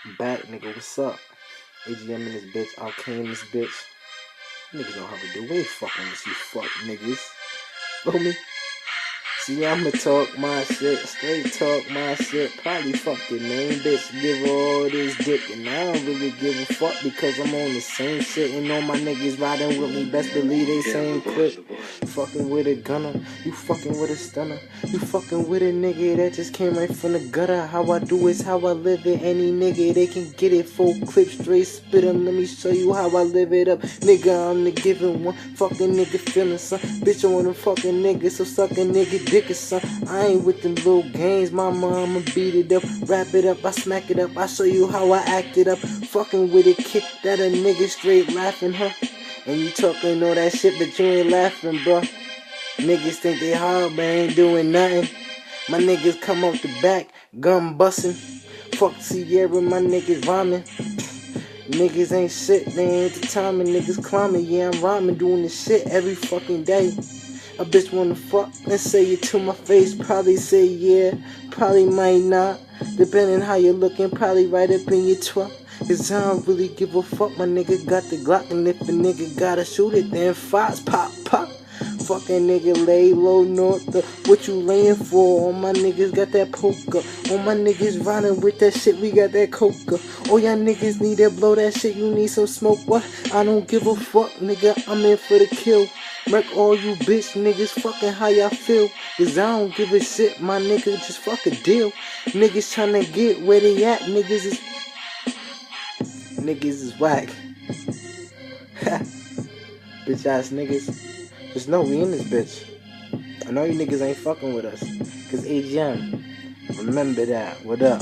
Back, nigga, what's up? AGM in this bitch, Arcane in this bitch. Niggas know how to do. We ain't fucking with you fuck niggas. Feel me? See, I'ma talk my shit, straight talk my shit. Probably fuck the main bitch, give her all this dick. And I don't really give a fuck because I'm on the same shit. And all my niggas riding with me, best believe they same clip. Fucking with a gunner, you fucking with a stunner. You fucking with a nigga that just came right from the gutter. How I do is how I live it. Any nigga, they can get it. Full clip, straight spit 'em. Let me show you how I live it up. Nigga, I'm the giving one. Fucking nigga feeling son. Bitch, I want a fucking nigga, so suck a nigga dick or son. I ain't with them little games, my mama beat it up. Wrap it up, I smack it up. I show you how I act it up. Fucking with a kid that a nigga straight laughing, huh? And you talking all that shit, but you ain't laughing, bro. Niggas think they hard, but ain't doing nothing. My niggas come off the back, gun bustin'. Fuck Sierra, my niggas rhyming. Niggas ain't shit, they ain't the time, and niggas climbing. Yeah, I'm rhyming, doing this shit every fucking day. A bitch wanna fuck and say it to my face. Probably say yeah, probably might not. Depending how you're looking, probably right up in your truck. Cause I don't really give a fuck, my nigga got the Glock. And if a nigga gotta shoot it, then Fox pop pop. Fucking nigga lay low north, what you laying for? All my niggas got that poker. All my niggas riding with that shit, we got that coca. All y'all niggas need to blow that shit, you need some smoke, what? I don't give a fuck, nigga, I'm in for the kill. Wreck all you bitch niggas, fucking how y'all feel. Cause I don't give a shit, my nigga, just fuck a deal. Niggas tryna get where they at, niggas is whack. Bitch ass niggas. Just know we in this bitch. I know you niggas ain't fucking with us. Cause AGM, remember that. What up?